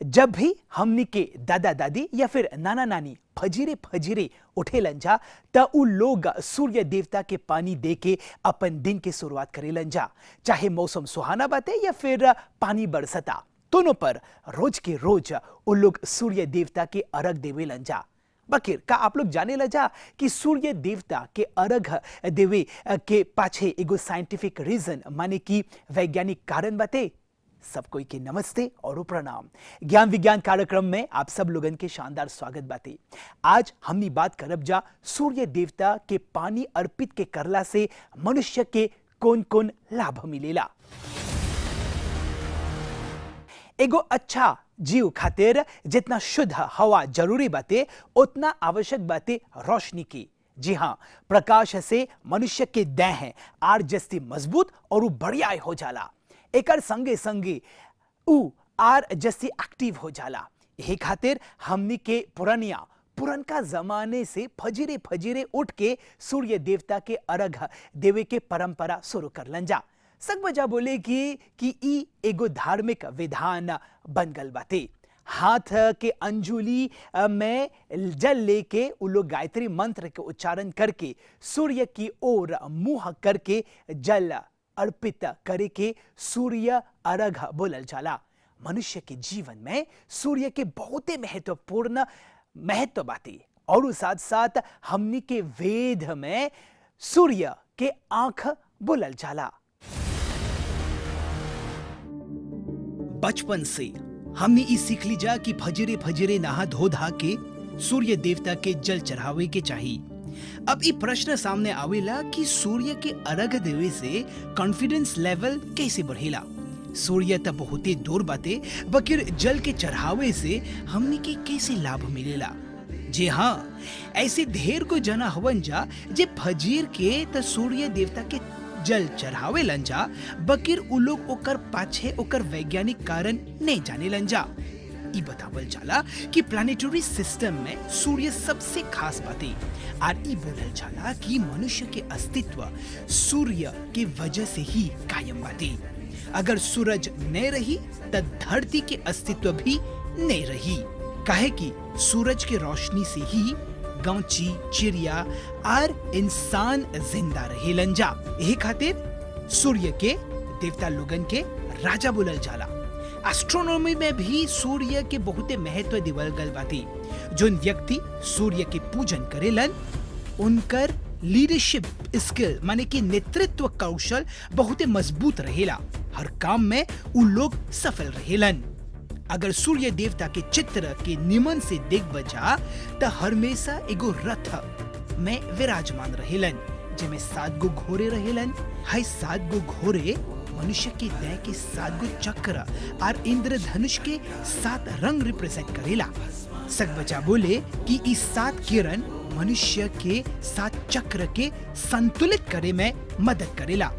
जब भी हमनी के दादा दादी या फिर नाना नानी फजीरे फजीरे उठेलन जा त उ लोग सूर्य देवता के पानी दे के अपन दिन के शुरुआत करेलन जा। चाहे मौसम सुहाना बाटे या फिर पानी बरसता, दोनों पर रोज के रोज उ लोग सूर्य देवता के अर्घ देवेलन जा। बकिर का आप लोग जाने लजा कि सूर्य देवता के अर्घ देवे के पाछे एगो साइंटिफिक रीजन माने कि वैज्ञानिक कारण बाटे। सब कोई के नमस्ते और प्रणाम। ज्ञान विज्ञान कार्यक्रम में आप सब लोगन के शानदार स्वागत बाटे। आज हमनी बात करब जा सूर्य देवता के पानी अर्पित के करला से मनुष्य के कौन कौन लाभ मिलेला। एगो अच्छा जीव खातिर जितना शुद्ध हवा जरूरी बाटे उतना आवश्यक बाटे रोशनी की। जी हाँ, प्रकाश से मनुष्य के देह आर जस्ती मजबूत और बढ़िया हो जाला। एकर संगे संगे उ आर जस्ती एक्टिव हो जाला। यही खातिर हमनी के पुरनका जमाने से फजीरे फजीरे उठ के सूर्य देवता के अर्घ देवे के परंपरा शुरू करलन जा। सब वजह बोले कि ई एगो धार्मिक विधान बन गल बाटे। हाथ के अंजुली में जल लेके उ लोग गायत्री मंत्र के उच्चारण करके सूर्य की ओर मुंह करके जल अर्पित करे के सूर्य अर्घ बोलल जाला। मनुष्य के जीवन में सूर्य के बहुते महत्वपूर्ण महत्व बाटे और साथ साथ हमनी के वेद में सूर्य के आंख बोलल जाला। बचपन से हमने ई सीख ली जा कि फजरे फजरे नहा धो धा के सूर्य देवता के जल चढ़ावे के चाहिए। अब ये प्रश्न सामने आवेला कि सूर्य के अर्घ देवे से कॉन्फिडेंस लेवल कैसे बढ़ेला। सूर्य त बहुते दूर बाटे, बकिर जल के चढ़ावे से हमने के कैसे लाभ मिलेला। जी हाँ, ऐसे ढेर को जना हवन जा जे फजीर के त सूर्य देवता के जल चढ़ावे लन जा, बकिर उ लोग ओकर पाछे ओकर वैज्ञानिक कारण नहीं जाने लन जा। ई बतावल जाला कि प्लानिटरी सिस्टम में सूर्य सबसे खास बाटे और ई बोलल जाला कि मनुष्य के अस्तित्व सूर्य के वजह से ही कायम बाटे। अगर सूरज नहीं रही त धरती के अस्तित्व भी नहीं रही। काहे कि सूरज के रोशनी से ही गौची, चिड़िया और इंसान जिंदा रहेलन जा। यही खातिर सूर्य के देवता लोगन के राजा बोलल जाला। एस्ट्रोनॉमी में भी सूर्य के बहुते महत्व दिवल गल बाटे। जोन व्यक्ति सूर्य के पूजन करेलन उनकर लीडरशिप स्किल माने कि नेतृत्व कौशल बहुते मजबूत रहेला। हर काम में उ लोग सफल रहेलन। अगर सूर्य देवता के चित्र के निमन से देख बजा त हमेशा एगो रथ में विराजमान रहेलन जेमे 7 गो घोड़े रहेलन। हाय 7 गो घोड़े मनुष्य के देह के 7 गो चक्र और इंद्रधनुष के 7 रंग रिप्रेजेंट करेला। सक बचा बोले कि इस 7 किरण मनुष्य के 7 चक्र के संतुलित करे में मदद करेला।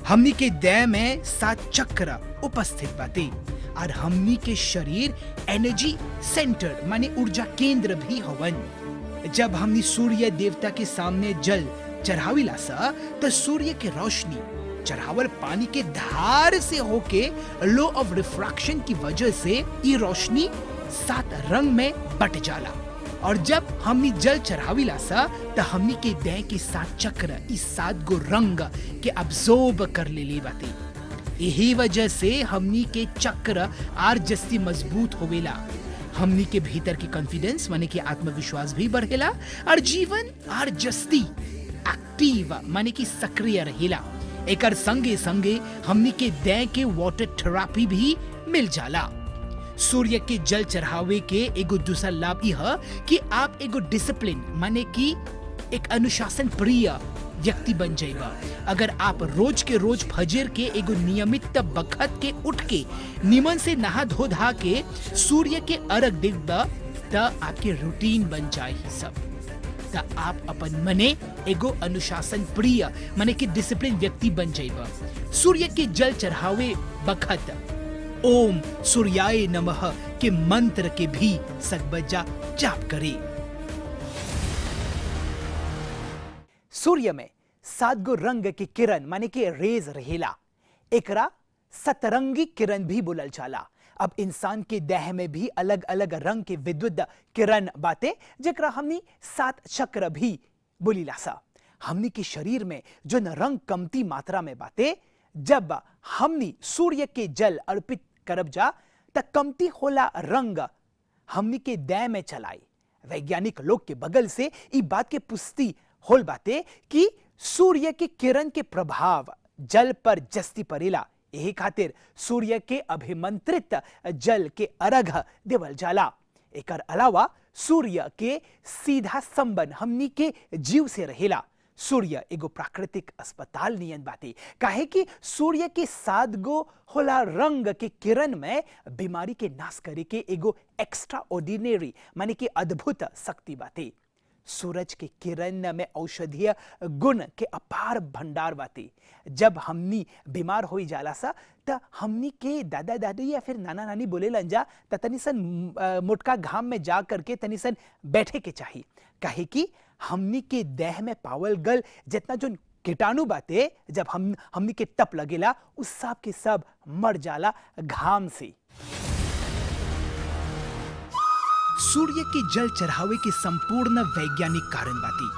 हमनी के देह में 7 चक्र उपस्थित बाटे और हमनी के शरीर एनर्जी सेंटर माने ऊर्जा केंद्र भी हवन। जब हमनी सूर्य देवता के सामने जल चढ़ाविला सा तो सूर्य के रोशनी चढ़ावल पानी के धार से होके लॉ ऑफ रिफ्रैक्शन की वजह से ये रोशनी 7 रंग में बट जाला और जब हमनी जल चढ़ाविला सा तो हमनी के देह के 7 चक्र इस 7 गो रंग के अब्सॉर्ब कर ले बाते। यही वजह से हमनी के चक्र आर जस्ती मजबूत होवेला। हमनी के भीतर के कॉन्फिडेंस माने कि आत्मविश्वास भी बढ़ेला और जीवन आर जस्ती एक्टिव माने कि सक्रिय रहेला। एकर संगे संगे हमनी के देह के वाटर थेरेपी भी मिल जाला। सूर्य के जल चढ़ावे के एगो दूसरा लाभ यह कि आप एगो डिसिप्लिन माने कि एक अनुशासन प्रिय व्यक्ति बन जाएगा। अगर आप रोज के रोज फजर के एगो नियमित बखत के उठ के निमन से नहा धो धा के सूर्य के अर्घ देबा त आपके रूटीन बन जाए ही सब त आप अपन मने एगो अनुशासन प्रिय माने कि डिसिप्लिन व्यक्ति बन जाइबा। सूर्य के जल चढ़ावे बखत ओम सूर्याय नमः के मंत्र के भी सकबजा जाप करे। सूर्य में 7 गो रंग के किरण माने कि रेज रहेला। एकरा सतरंगी किरण भी बोलल जाला अब इंसान के देह में भी अलग अलग रंग के विद्युत किरण बाते जकरा हमनी 7 चक्र भी बोलीला सा। हमनी के शरीर में जो रंग कमती मात्रा में बाते, जब हमनी सूर्य के जल अर्पित करब जा त कमती होला रंग हमनी के देह में चलाई। वैज्ञानिक लोग के बगल से ई बात के पुष्टि होल बाते कि सूर्य के किरण के प्रभाव जल पर जस्ती पड़ेला। यही खातिर सूर्य के अभिमंत्रित जल के अर्घ देवल जाला। एकर अलावा सूर्य के सीधा संबंध हमनी के जीव से रहेला। सूर्य एगो प्राकृतिक अस्पताल नियन बाती, काहे कि सूर्य के 7 गो होला रंग के किरण में बीमारी के नाश करे के एगो एक्स्ट्रा ऑर्डिनरी माने कि अद्भुत शक्ति बाती। सूरज के किरण में औषधीय गुण के अपार भंडार बाती। जब हमनी बीमार हो जाला सा त हमनी के दादा दादी या फिर नाना नानी बोले लंजा त तनिसन मोटका घाम में जा करके तनिसन बैठे के चाहिए, काहे कि हमनी के देह में पावल गल जितना जो कीटाणु बाते जब हमनी के तप लगेला उस सब के सब मर जाला घाम से। सूर्य के जल चढ़ावे के संपूर्ण वैज्ञानिक कारण बाती।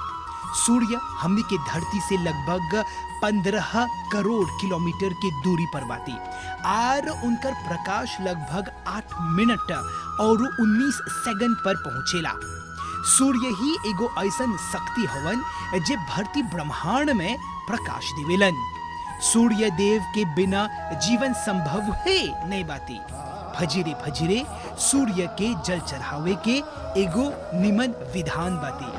सूर्य हमनी के धरती से लगभग 15 करोड़ किलोमीटर के दूरी पर बाती और उनकर प्रकाश लगभग 8 मिनट और 19 सेकंड पर पहुंचेला। सूर्य ही एगो ऐसन शक्ति हवन जे भरती ब्रह्मांड में प्रकाश देवेलन। सूर्य देव के बिना जीवन संभव है नहीं बाती। फजीरे फजीरे सूर्य के जल चढ़ावे के एगो निमन विधान बाती।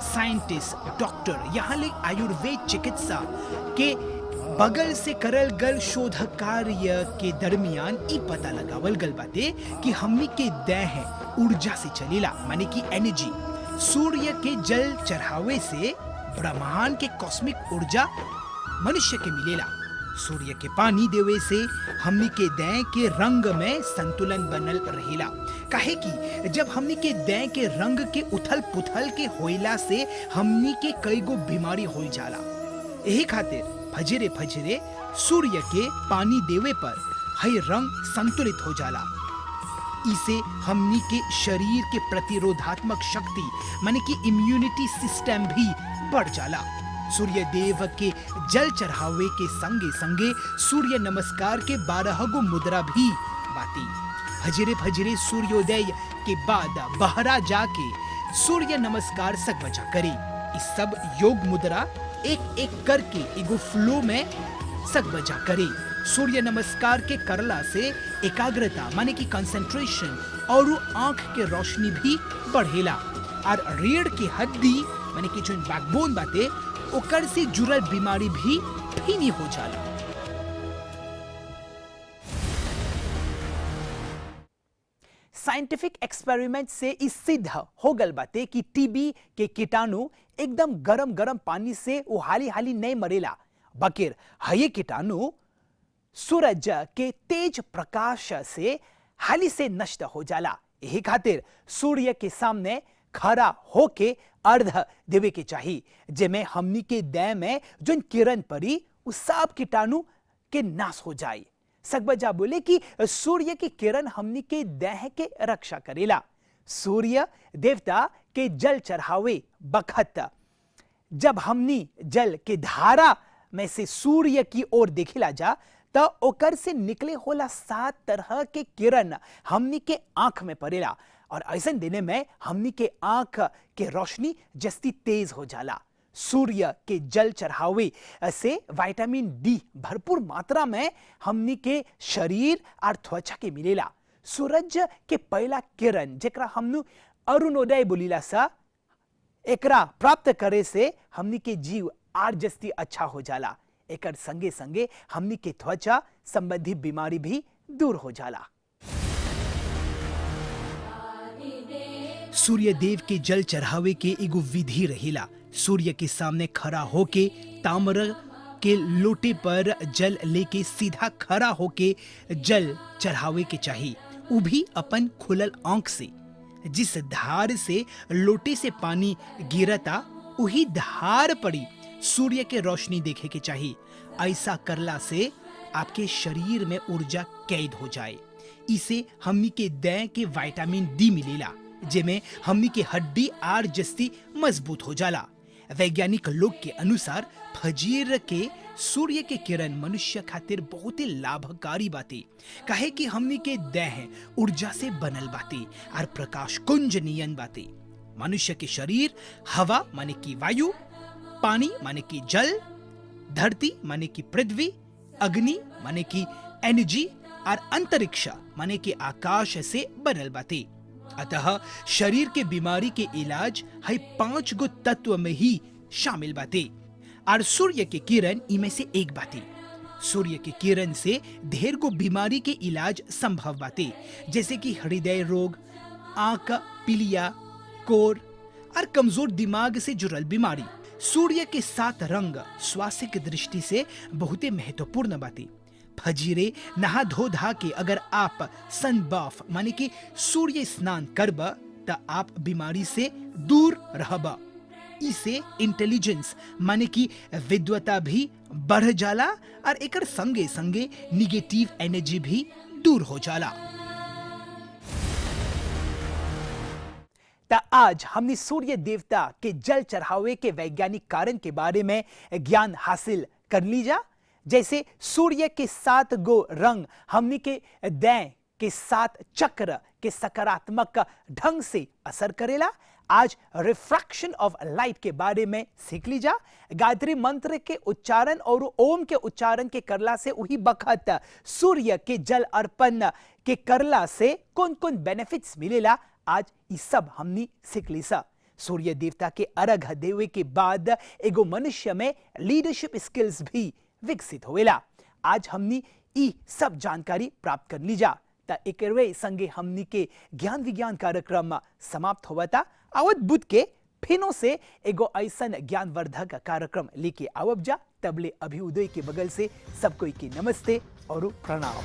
साइंटिस्ट डॉक्टर यहाँ ले आयुर्वेद चिकित्सा के बगल से करल गल शोध कार्य के दरमियान ई पता लगावल गल बाते कि हमनी के देह ऊर्जा से चलेला माने कि एनर्जी। सूर्य के जल चढ़ावे से ब्रह्मांड के कॉस्मिक ऊर्जा मनुष्य के मिलेला। सूर्य के पानी देवे से हमनी के देह के रंग में संतुलन बनल रहेला, काहे कि जब हमनी के देह के रंग के उथल पुथल के होइला से हमनी के कई गो बीमारी हो जाला। यही खातिर फजरे फजरे सूर्य के पानी देवे पर हई रंग संतुलित हो जाला। इसे हमनी के शरीर के प्रतिरोधात्मक शक्ति माने कि इम्यूनिटी सिस्टम भी बढ़ जाला। सूर्य देव के जल चढ़ावे के संगे संगे सूर्य नमस्कार के 12 गो मुद्रा भी बाती। फजरे फजरे सूर्योदय के बाद बहरा जाके सूर्य नमस्कार सक बजा करे। इस सब योग मुद्रा एक एक करके एगो फ्लो में सक बजा करे। सूर्य नमस्कार के करला से एकाग्रता माने कि कंसंट्रेशन और आंख के रोशनी भी बढ़ेला और रीढ़ की हड्डी माने कि जो बैकबोन बाते ओकर से जुड़ल बीमारी भी फीनी हो जाला। साइंटिफिक एक्सपेरिमेंट से इस सिद्ध हो गल बाते कि टीबी के कीटाणु एकदम गरम गरम पानी से वो हाली हाली नहीं मरेला, बकिर हये कीटाणु सूरज के तेज प्रकाश से हाली से नष्ट हो जाला। यही खातिर सूर्य के सामने खड़ा होके अर्घ देवे के चाहिए, जेमे हमनी के देह में जो किरण पड़ी उस सब कीटाणु के नाश हो जाए। सकबजा बोले कि सूर्य की किरण हमनी के देह के रक्षा करेला। सूर्य देवता के जल चढ़ावे बखत जब हमनी जल के धारा में से सूर्य की ओर देखिला जा तो ओकर से निकले होला 7 तरह के किरण हमनी के आंख में पड़ेला और ऐसा देने में हमनी के आंख के रोशनी जस्ती तेज हो जाला। सूर्य के जल चढ़ावे से विटामिन डी भरपूर मात्रा में हमनी के शरीर और त्वचा के मिलेला। सूरज के पहला किरण जेकरा हमनु अरुणोदय बोलीला सा, एकरा प्राप्त करे से हमनी के जीव आर जस्ती अच्छा हो जाला। एकर संगे संगे हमनी के त्वचा संबंधी बीमारी भी दूर हो जाला। सूर्य देव के जल चढ़ावे के एगो विधि रहेला। सूर्य के सामने खड़ा होके ताम्र के लोटे पर जल लेके सीधा खड़ा होके जल चढ़ावे के चाहिए, वो भी अपन खुलल आंख से। जिस धार से लोटे से पानी गिरता वही धार पड़ी सूर्य के रोशनी देखे के चाहिए। ऐसा करला से आपके शरीर में ऊर्जा कैद हो जाए। इसे हमनी के देह के विटामिन डी मिलेला, जेमे हमनी के हड्डी आर जस्ती मजबूत हो जाला। वैज्ञानिक लोग के अनुसार फजीर के सूर्य के किरण मनुष्य खातिर बहुत ही लाभकारी बाते, काहे कि हमनी के देह ऊर्जा से बनल बाते और प्रकाश कुंज नियन बाते। मनुष्य के शरीर हवा माने की वायु, पानी माने की जल, धरती माने की पृथ्वी, अग्नि माने की एनर्जी और अंतरिक्ष माने की आकाश से बनल बाते। अतः शरीर के बीमारी के इलाज है 5 गो तत्व में ही शामिल बाते और सूर्य के किरण इनमें से एक बाते। सूर्य के किरण से ढेर गो बीमारी के इलाज संभव बाते, जैसे कि हृदय रोग, आंख पीलिया, कोर और कमजोर दिमाग से जुड़ल बीमारी। सूर्य के 7 रंग स्वास्थ्य की दृष्टि से बहुत महत्वपूर्ण बाते। फजीरे नहा धो धा के अगर आप सन बाफ माने कि सूर्य स्नान करब त आप बीमारी से दूर रहब। इसे इंटेलिजेंस माने कि विद्वता भी बढ़ जाला और एकर संगे संगे निगेटिव एनर्जी भी दूर हो जाला। त आज हमने सूर्य देवता के जल चढ़ावे के वैज्ञानिक कारण के बारे में ज्ञान हासिल कर लीजा। जैसे सूर्य के 7 गो रंग हमनी के देह के 7 चक्र के सकारात्मक ढंग से असर करेला। आज रिफ्रैक्शन ऑफ लाइट के बारे में सीख लीजा। गायत्री मंत्र के उच्चारण और ओम के उच्चारण के करला से वही बखत सूर्य के जल अर्पण के करला से कौन कौन बेनिफिट्स मिलेला, आज इस सब हमनी सीख लीसा। सूर्य देवता के अर्घ देवे के बाद एगो मनुष्य में लीडरशिप स्किल्स भी विकसित होवेला। आज हमनी ई सब जानकारी प्राप्त कर लीजा। त एकरे संगे हमनी के ज्ञान विज्ञान कार्यक्रम समाप्त होवता। आवत बुध के फिनो से एगो ऐसन ज्ञानवर्धक कार्यक्रम लेके आवब जा। तबले अभिउदय के बगल से सब कोई के नमस्ते और प्रणाम।